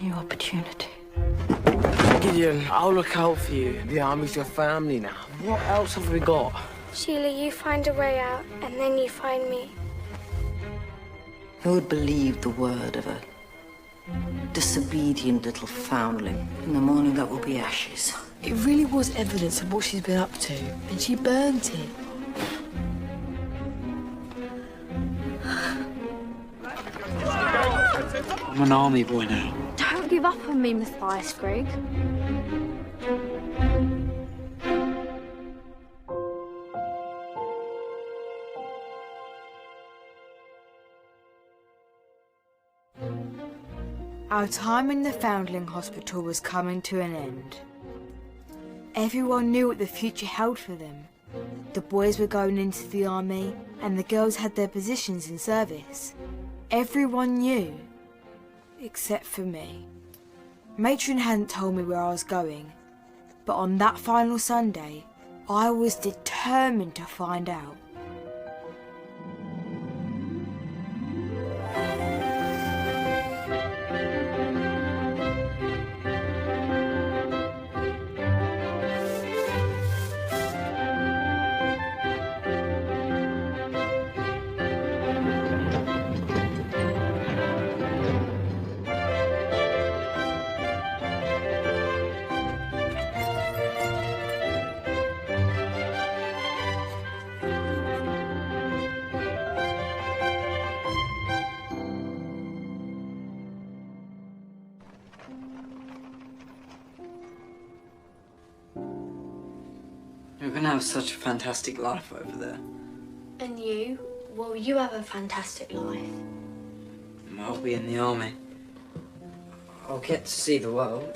new opportunity. Gideon, I'll look out for you. The army's your family now. What else have we got? Sheila, you find a way out, and then you find me. Who would believe the word of a disobedient little foundling? In the morning, that will be ashes. It really was evidence of what she's been up to, and she burnt it. I'm an army boy now. Don't give up on me, Matthias Greg. Our time in the Foundling Hospital was coming to an end. Everyone knew what the future held for them. The boys were going into the army, and the girls had their positions in service. Everyone knew, except for me. Matron hadn't told me where I was going, but on that final Sunday, I was determined to find out. You're gonna have such a fantastic life over there. And you? Well, you have a fantastic life. I'll be in the army. I'll get to see the world.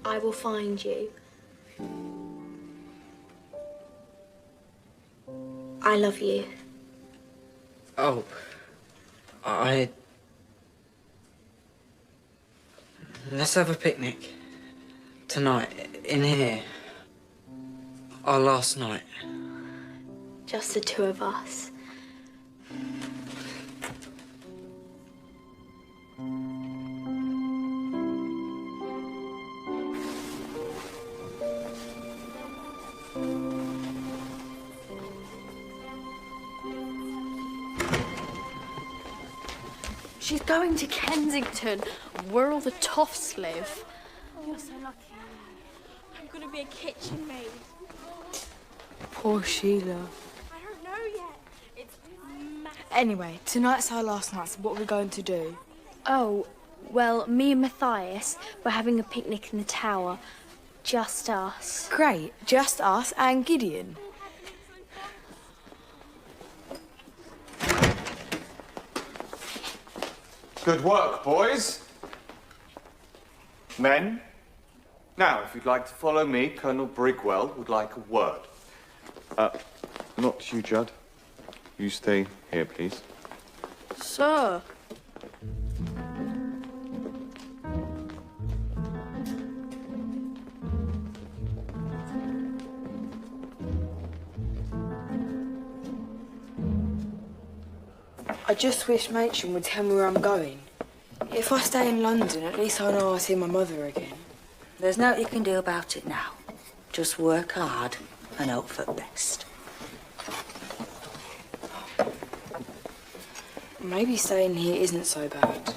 I will find you. I love you. Oh, Let's have a picnic. Tonight, in here. Our last night. Just the two of us. She's going to Kensington, where all the toffs live. You're so lucky. I'm going to be a kitchen maid. Poor Sheila. I don't know yet. It's massive. Anyway, tonight's our last night, so what are we going to do? Oh, well, me and Matthias were having a picnic in the tower. Just us. Great, just us and Gideon. Good work, boys. Men, now, if you'd like to follow me, Colonel Brigwell would like a word. Not you, Judd. You stay here, please. Sir. I just wish Matron would tell me where I'm going. If I stay in London, at least I know I'll see my mother again. There's nothing you can do about it now. Just work hard and hope for the best. Maybe staying here isn't so bad.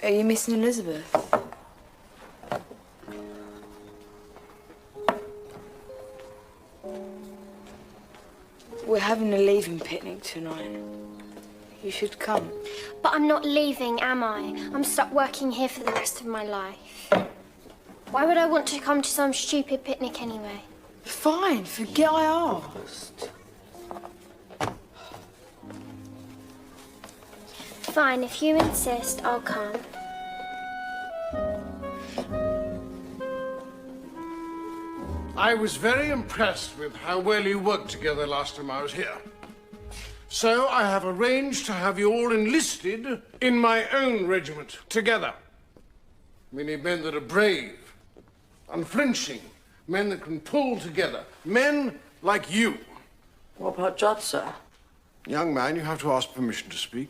Are you missing Elizabeth? We're having a leaving picnic tonight. You should come. But I'm not leaving, am I? I'm stuck working here for the rest of my life. Why would I want to come to some stupid picnic anyway? Fine, forget I asked. Fine, if you insist, I'll come. I was very impressed with how well you worked together last time I was here. So I have arranged to have you all enlisted in my own regiment, together. We need men that are brave, unflinching, men that can pull together, men like you. What about Judd, sir? Young man, you have to ask permission to speak.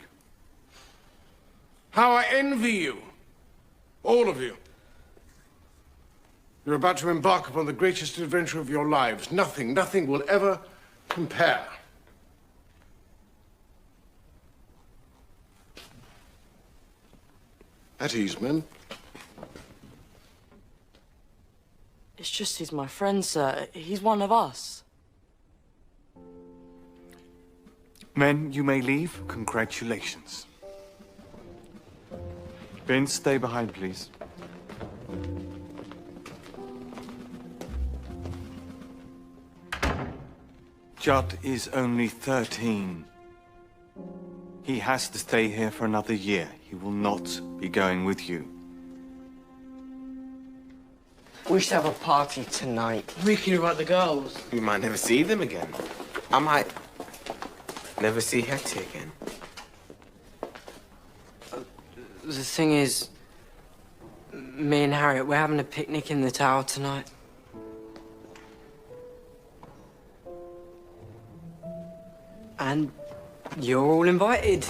How I envy you. All of you. You're about to embark upon the greatest adventure of your lives. Nothing will ever compare. At ease, men. It's just he's my friend, sir. He's one of us. Men, you may leave. Congratulations. Ben, stay behind, please. Judd is only 13. He has to stay here for another year. He will not be going with you. We should have a party tonight. We can invite the girls. We might never see them again. I might never see Hetty again. The thing is, me and Harriet, we're having a picnic in the tower tonight. And you're all invited.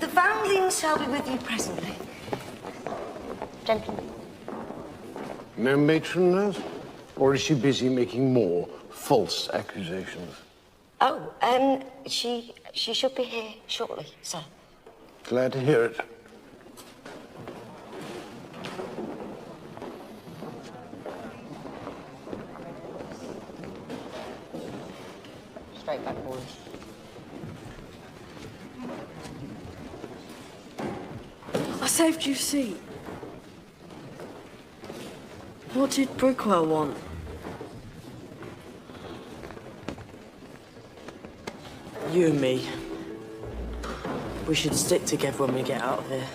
The Foundlings shall be with you presently. Gentlemen. No matron, nurse? Or is she busy making more false accusations? Oh, she should be here shortly, sir. Glad to hear it. Straight back, boys. I saved you a seat. What did Brickwell want? You and me. We should stick together when we get out of here.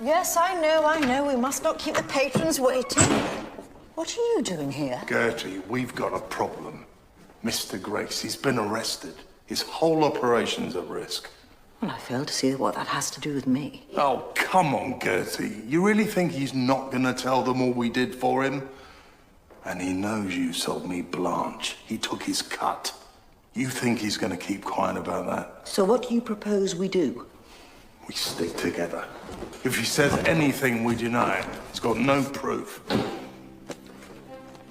Yes, I know. We must not keep the patrons waiting. What are you doing here? Gertie, we've got a problem. Mr. Grace, he's been arrested. His whole operation's at risk. Well, I fail to see what that has to do with me. Oh, come on, Gertie. You really think he's not gonna tell them all we did for him? And he knows you sold me Blanche. He took his cut. You think he's gonna keep quiet about that? So what do you propose we do? We stick together. If he says anything we deny, he's got no proof.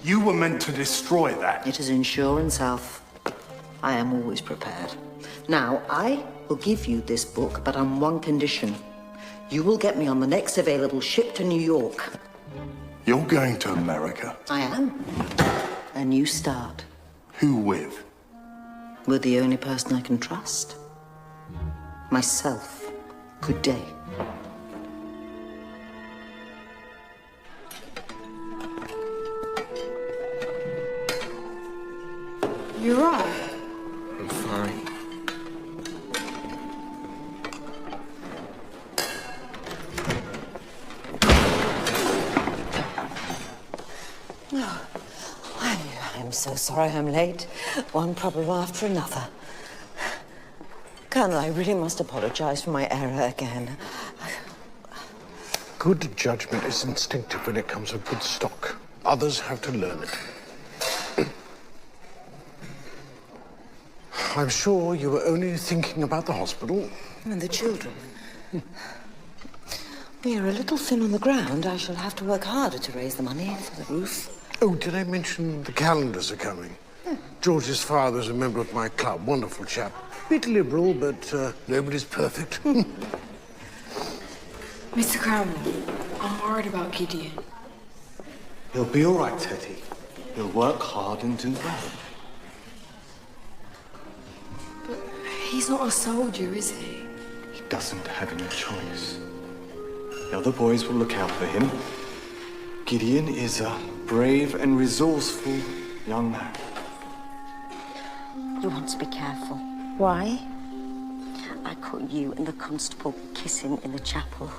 You were meant to destroy that. It is insurance, Alf. I am always prepared. Now, I will give you this book, but on one condition. You will get me on the next available ship to New York. You're going to America? I am. A new start. Who with? With the only person I can trust. Myself. Good day. You're right. I'm fine. Oh, I'm so sorry I'm late. One problem after another. Colonel, I really must apologize for my error again. Good judgment is instinctive when it comes with good stock. Others have to learn it. I'm sure you were only thinking about the hospital. And the children. We are a little thin on the ground. I shall have to work harder to raise the money for the roof. Oh, did I mention the calendars are coming? George's father's a member of my club. Wonderful chap. Bit liberal, but nobody's perfect. Mr. Cranwell, I'm worried about Gideon. He'll be all right, Hetty. He'll work hard and do well. But he's not a soldier, is he? He doesn't have any choice. The other boys will look out for him. Gideon is a brave and resourceful young man. You want to be careful. Why? I caught you and the constable kissing in the chapel.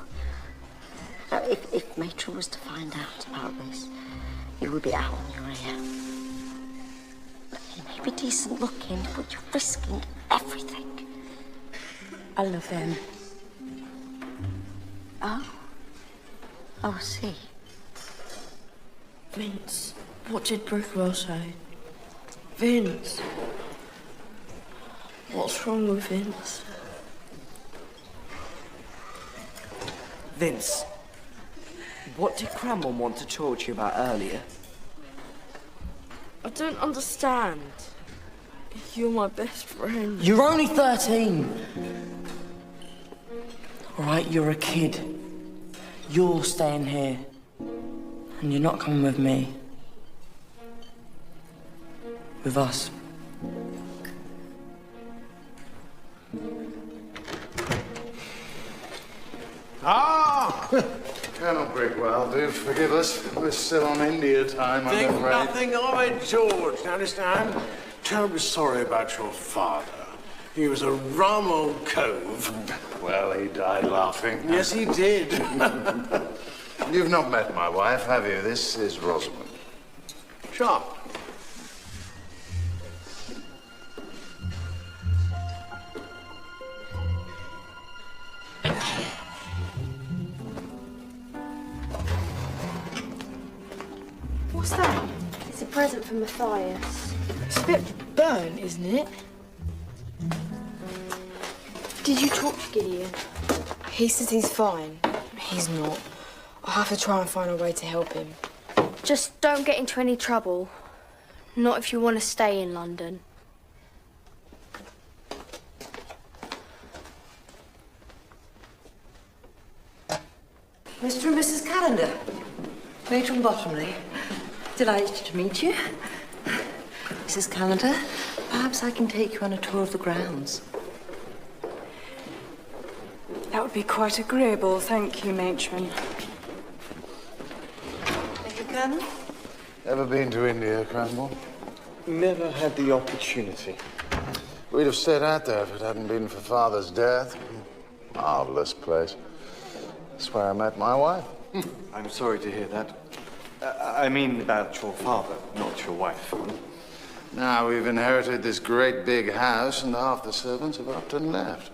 Now, if Matron was to find out about this, you would be out on your ear. You may be decent looking, but you're risking everything. I love him. Oh? Oh, I see. Vince, what did Brickwell say? Vince. What's wrong with Vince? Vince, what did Cranborne want to talk to you about earlier? I don't understand. You're my best friend. You're only 13! All right, you're a kid. You're staying here. And you're not coming with me. With us. Ah! Colonel Brickwell, do forgive us. We're still on India time, I'm Think afraid. nothing of it, George. You understand? Terribly sorry about your father. He was a rum old cove. Well, he died laughing. Yes, he did. You've not met my wife, have you? This is Rosamond. Sharp. What's that? It's a present from Matthias. It's a bit burnt, isn't it? Did you talk to Gideon? He says he's fine. He's not. I'll have to try and find a way to help him. Just don't get into any trouble. Not if you want to stay in London. Mr. and Mrs. Callender. Matron Bottomley. Delighted to meet you. Mrs. Callender, perhaps I can take you on a tour of the grounds. That would be quite agreeable, thank you, Matron. Thank you, Colonel. Ever been to India, Cranborne? Never had the opportunity. We'd have stayed out there if it hadn't been for Father's death. Marvelous place. That's where I met my wife. I'm sorry to hear that. I mean about your father, not your wife. Now we've inherited this great big house and half the servants have upped and left.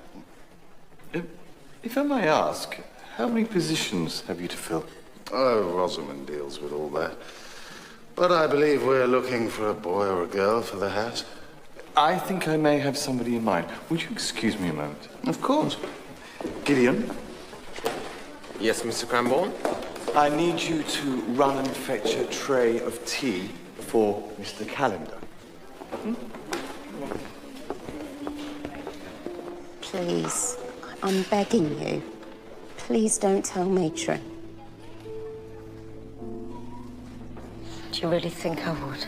If I may ask, how many positions have you to fill? Oh, Rosamond deals with all that. But I believe we're looking for a boy or a girl for the house. I think I may have somebody in mind. Would you excuse me a moment? Of course. Gideon? Yes, Mr. Cranborne? I need you to run and fetch a tray of tea for Mr. Callender. Please, I'm begging you. Please don't tell Matron. Do you really think I would?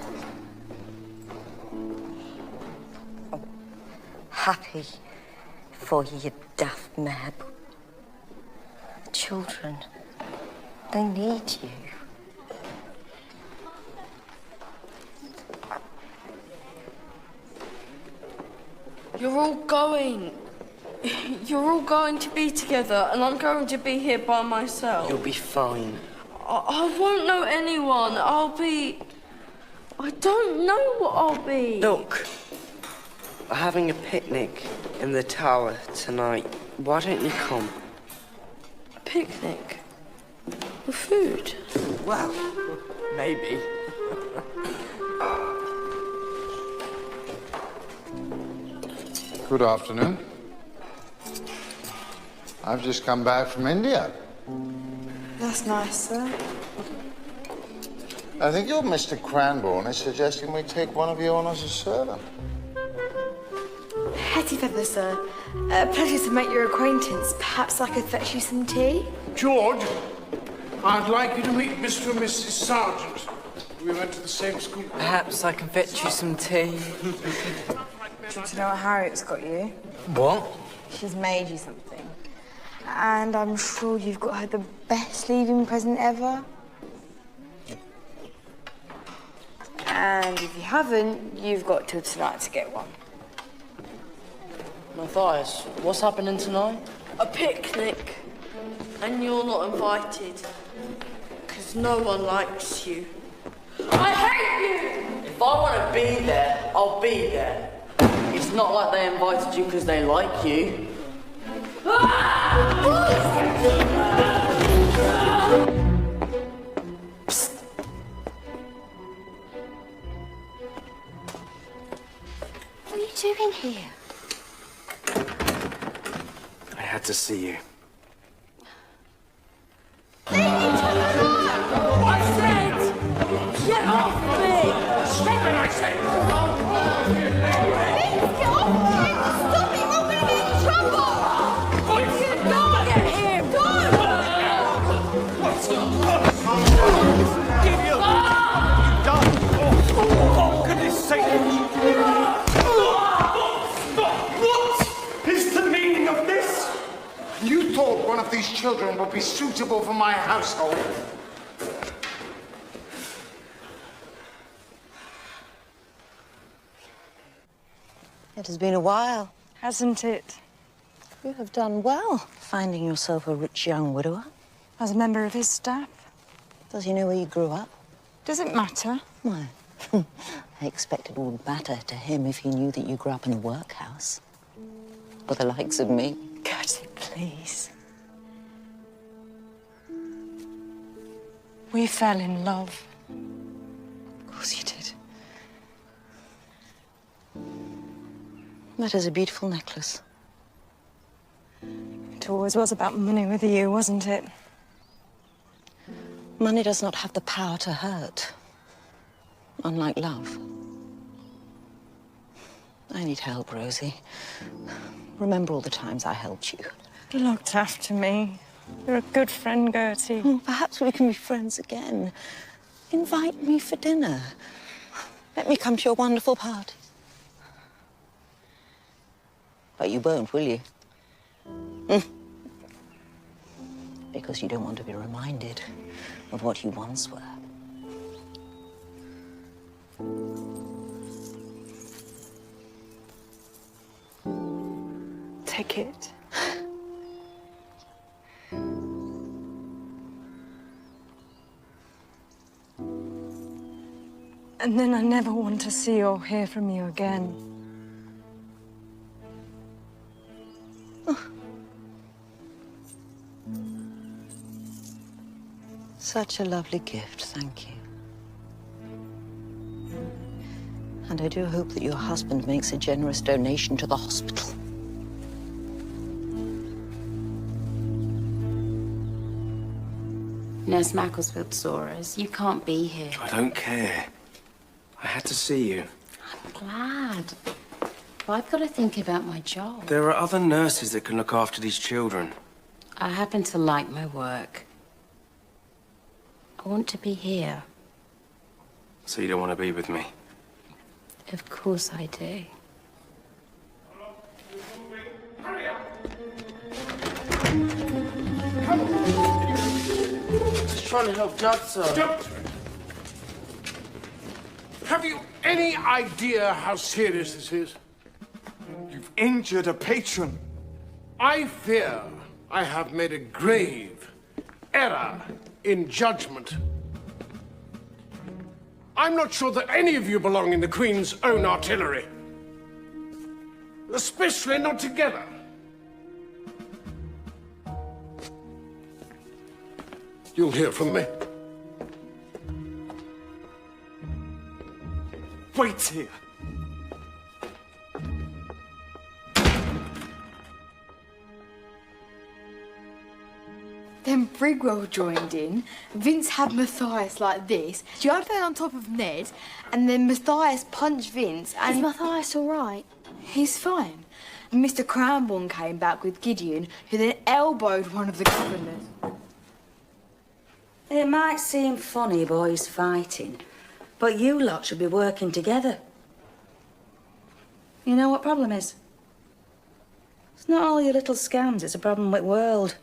Oh, happy for you, you daft mare. Children, they need you. You're all going. You're all going to be together, and I'm going to be here by myself. You'll be fine. I won't know anyone. I don't know what I'll be. Look, we're having a picnic in the tower tonight. Why don't you come? A picnic? With food? Well, maybe. Good afternoon. I've just come back from India. That's nice, sir. I think your Mr. Cranborne is suggesting we take one of you on as a servant. Hetty Feather, sir. Pleasure to make your acquaintance. Perhaps I could fetch you some tea? George, I'd like you to meet Mr. and Mrs. Sargent. We went to the same school. Perhaps I can fetch you some tea. Do you want to know what Harriet's got you? What? She's made you something. And I'm sure you've got her the best leaving present ever. And if you haven't, you've got till tonight to get one. Matthias, what's happening tonight? A picnic. And you're not invited. Because no one likes you. I hate you! If I want to be there, I'll be there. It's not like they invited you because they like you. Psst. What are you doing here? I had to see you. I said, get off me! Stop it, I say! Vince, get off me! Stop it, we're gonna get in trouble! Go get him! Go! Give you! You done! Oh, goodness sake! What is the meaning of this? You thought one of these children would be suitable for my household. It has been a while. Hasn't it? You have done well, finding yourself a rich young widower. As a member of his staff. Does he know where you grew up? Does it matter? Why? I expected it would matter to him if he knew that you grew up in a workhouse. For the likes of me. Gertie, please. We fell in love. Of course you did. That is a beautiful necklace. It always was about money with you, wasn't it? Money does not have the power to hurt. Unlike love. I need help, Rosie. Remember all the times I helped you. You looked after me. You're a good friend, Gertie. Perhaps we can be friends again. Invite me for dinner. Let me come to your wonderful party. But you won't, will you? Because you don't want to be reminded of what you once were. Take it. And then I never want to see or hear from you again. Such a lovely gift, thank you. And I do hope that your husband makes a generous donation to the hospital. Nurse Macclesfield saw us. You can't be here. I don't care. I had to see you. I'm glad. But I've got to think about my job. There are other nurses that can look after these children. I happen to like my work. I want to be here. So you don't want to be with me? Of course I do. Hurry up! Just trying to help Dad, sir. Don't! Have you any idea how serious this is? You've injured a patron. I fear I have made a grave error in judgment. I'm not sure that any of you belong in the Queen's own artillery. Especially not together. You'll hear from me. Wait here. Then Brigwell joined in. Vince had Matthias like this. Joe fell on top of Ned, and then Matthias punched Vince. And Is Matthias all right? He's fine. And Mr. Cranbourne came back with Gideon, who then elbowed one of the governors. It might seem funny, boys fighting, but you lot should be working together. You know what problem is? It's not all your little scams, it's a problem with world.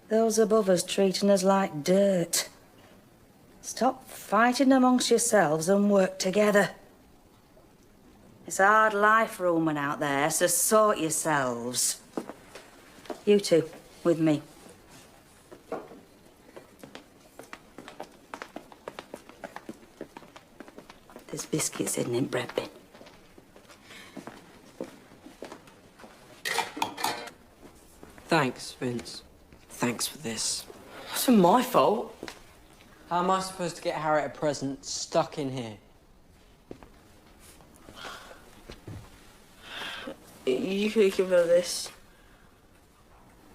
Those above us treating us like dirt. Stop fighting amongst yourselves and work together. It's a hard life roaming out there, so sort yourselves. You two, with me. There's biscuits hidden in bread bin. Thanks, Vince. Thanks for this. It wasn't my fault. How am I supposed to get Harriet a present stuck in here? You could give her this.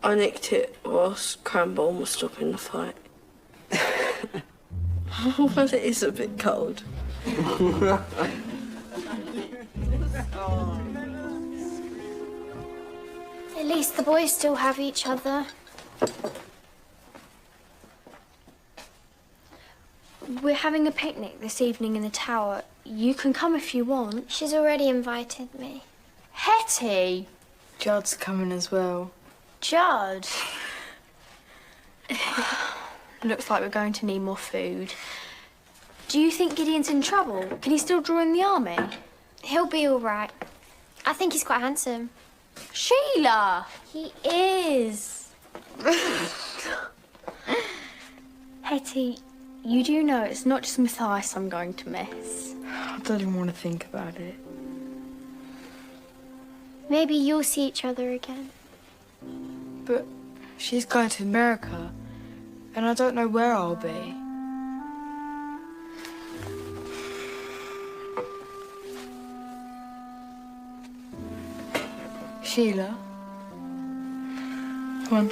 I nicked it whilst Cranbourne was stopping the fight. Well, it is a bit cold. At least the boys still have each other. We're having a picnic this evening in the tower. You can come if you want. She's already invited me. Hetty! Judd's coming as well. Judd? Looks like we're going to need more food. Do you think Gideon's in trouble? Can he still join the army? He'll be all right. I think he's quite handsome. Sheila! He is. Hetty, you do know it's not just Matthias I'm going to miss. I don't even want to think about it. Maybe you'll see each other again. But she's going to America, and I don't know where I'll be. Sheila. Come on.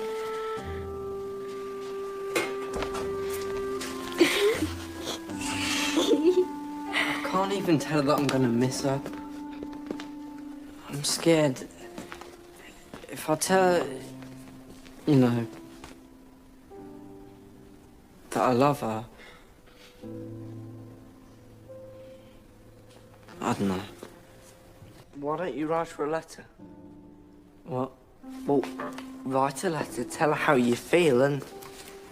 I can't even tell her that I'm gonna miss her. I'm scared. If I tell her, you know, that I love her, I don't know. Why don't you write her a letter? What? Well, write a letter, tell her how you feel, and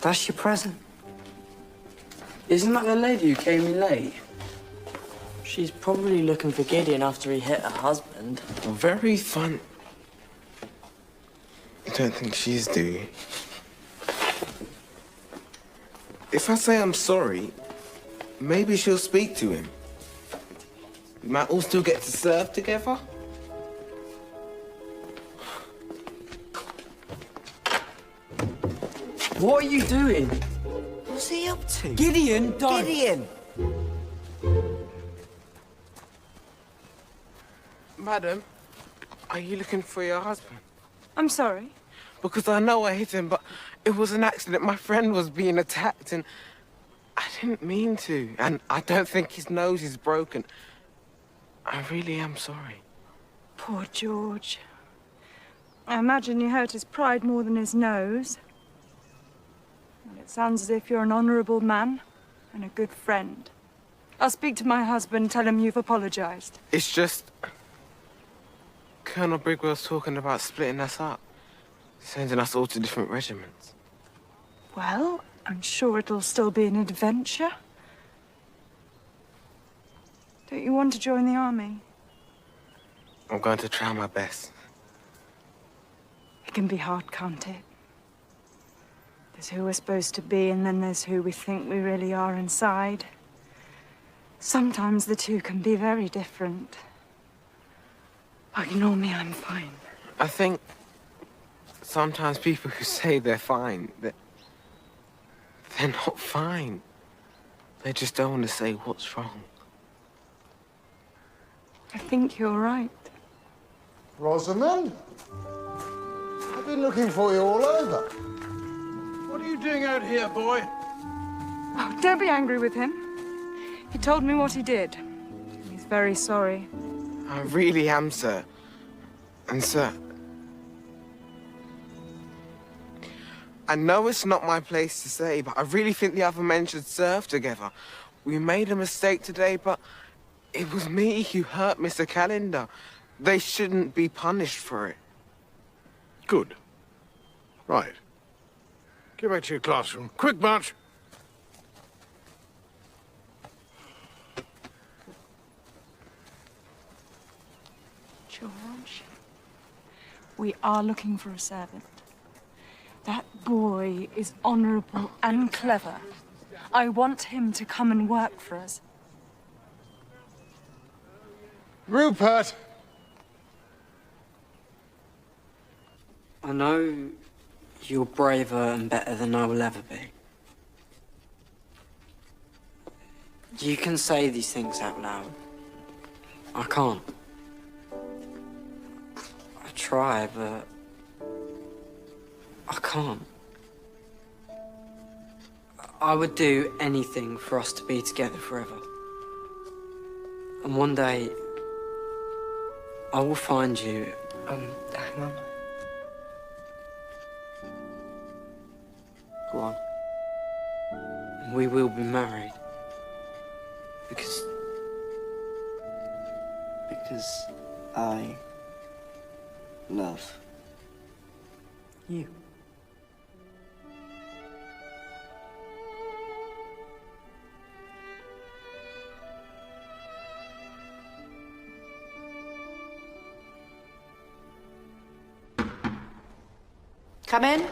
that's your present. Isn't that the lady who came in late? She's probably looking for Gideon after he hit her husband. Well, very fun. I don't think she's do. If I say I'm sorry, maybe she'll speak to him. We might all still get to serve together. What are you doing? What's he up to? Gideon, don't! Gideon! Madam, are you looking for your husband? I'm sorry. Because I know I hit him, but it was an accident. My friend was being attacked, and I didn't mean to. And I don't think his nose is broken. I really am sorry. Poor George. I imagine you hurt his pride more than his nose. And it sounds as if you're an honourable man and a good friend. I'll speak to my husband, tell him you've apologised. It's just... Colonel Brigwell's talking about splitting us up. Sending us all to different regiments. Well, I'm sure it'll still be an adventure. Don't you want to join the army? I'm going to try my best. It can be hard, can't it? There's who we're supposed to be, and then there's who we think we really are inside. Sometimes the two can be very different. Ignore me, I'm fine. I think sometimes people who say they're fine, they're not fine. They just don't want to say what's wrong. I think you're right. Rosamond? I've been looking for you all over. What are you doing out here, boy? Oh, don't be angry with him. He told me what he did. He's very sorry. I really am, sir. And, sir, I know it's not my place to say, but I really think the other men should serve together. We made a mistake today, but it was me who hurt Mr. Calendar. They shouldn't be punished for it. Good. Right. Get back to your classroom. Quick march. George, we are looking for a servant. That boy is honourable and clever. I want him to come and work for us. Rupert! I know you're braver and better than I will ever be. You can say these things out loud. I can't. I try, but I can't. I would do anything for us to be together forever. And one day, I will find you. Hang on. Go on. And we will be married. Because I love you. Come in.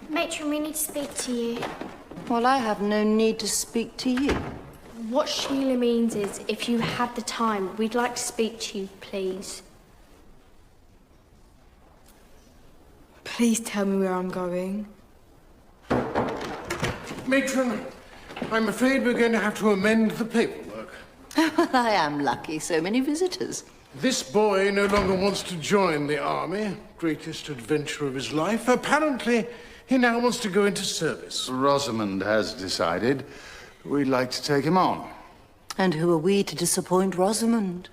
Matron, we need to speak to you. Well, I have no need to speak to you. What Sheila means is, if you had the time, we'd like to speak to you, please. Please tell me where I'm going. Matron, I'm afraid we're going to have to amend the paperwork. Well, I am lucky. So many visitors. This boy no longer wants to join the army. Greatest adventure of his life. Apparently, he now wants to go into service. Rosamond has decided we'd like to take him on. And who are we to disappoint Rosamond?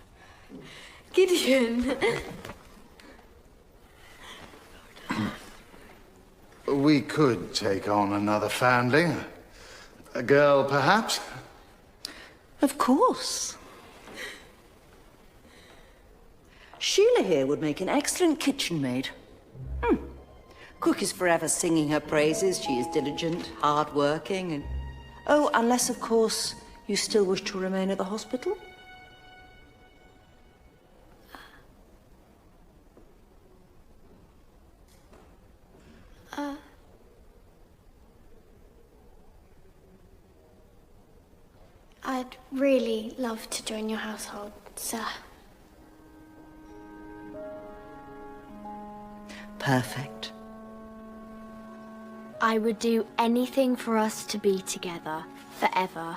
Gideon! We could take on another foundling. A girl, perhaps? Of course. Sheila here would make an excellent kitchen maid. Cook is forever singing her praises. She is diligent, hard-working, and... Oh, unless, of course, you still wish to remain at the hospital? I'd really love to join your household, sir. Perfect. I would do anything for us to be together, forever.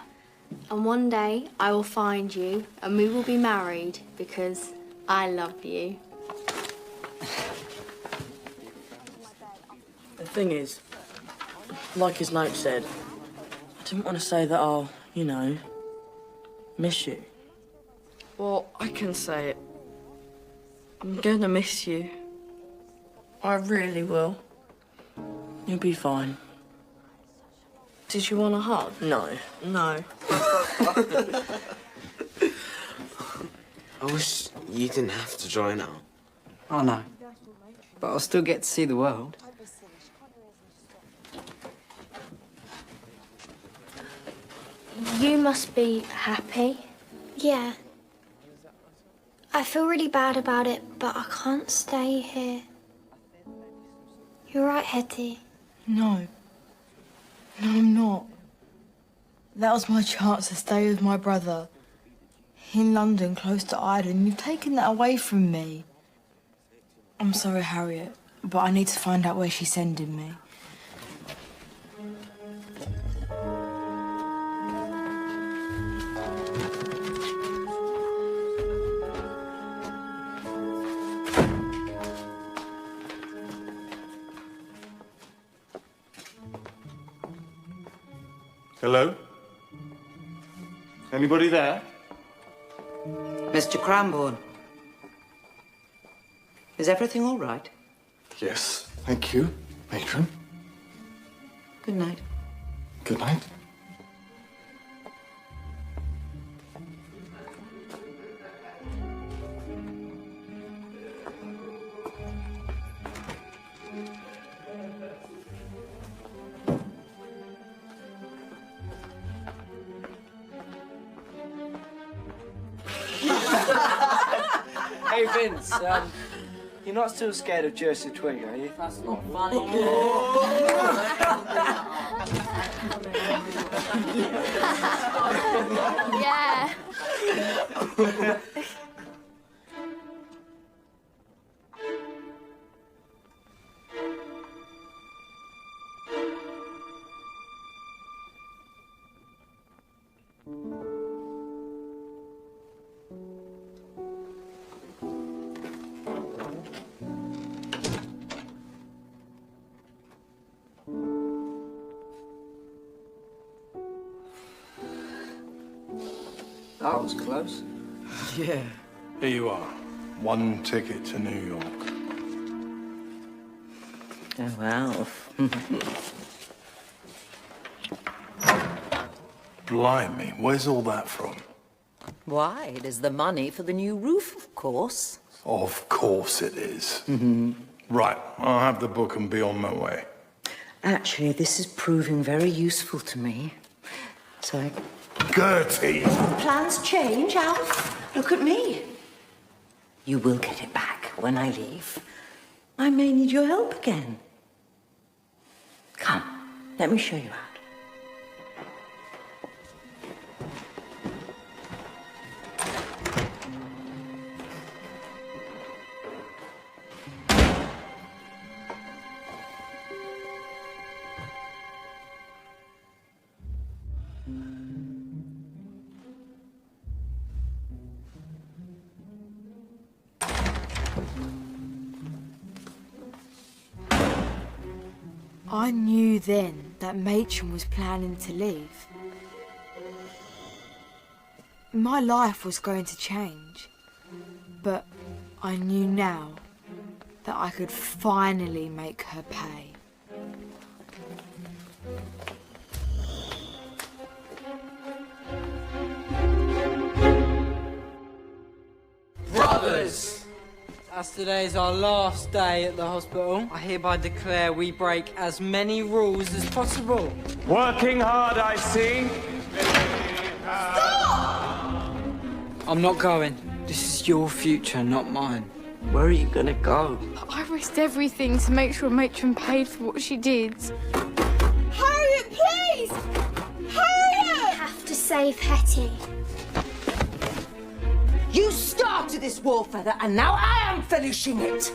And one day, I will find you, and we will be married, because I love you. The thing is, like his note said, I didn't want to say that I'll, you know, miss you. Well, I can say it. I'm gonna miss you. I really will. You'll be fine. Did you want a hug? No. No. I wish you didn't have to join out. I know. But I'll still get to see the world. You must be happy. Yeah. I feel really bad about it, but I can't stay here. You're right, Hetty. No. No, I'm not. That was my chance to stay with my brother. In London, close to Ireland. You've taken that away from me. I'm sorry, Harriet, but I need to find out where she's sending me. Hello? Anybody there? Mr. Cranbourne. Is everything all right? Yes, thank you, Matron. Good night. Good night. Hey, Vince, you're not still scared of Joseph Twig, are you? That's not funny. Yeah. That was close. Yeah. Here you are. 1 ticket to New York. Oh, well. Blimey, where's all that from? Why? It is the money for the new roof, of course. Of course it is. Right, I'll have the book and be on my way. Actually, this is proving very useful to me. So Gertie! plans change, Alf. Look at me. You will get it back when I leave. I may need your help again. Come, let me show you out. I knew then that Matron was planning to leave. My life was going to change, but I knew now that I could finally make her pay. Brothers! As today is our last day at the hospital, I hereby declare we break as many rules as possible. Working hard, I see. Stop! I'm not going. This is your future, not mine. Where are you gonna go? I risked everything to make sure Matron paid for what she did. Harriet, please! Harriet! I have to save Hetty. You started this war, Feather, and now I am finishing it.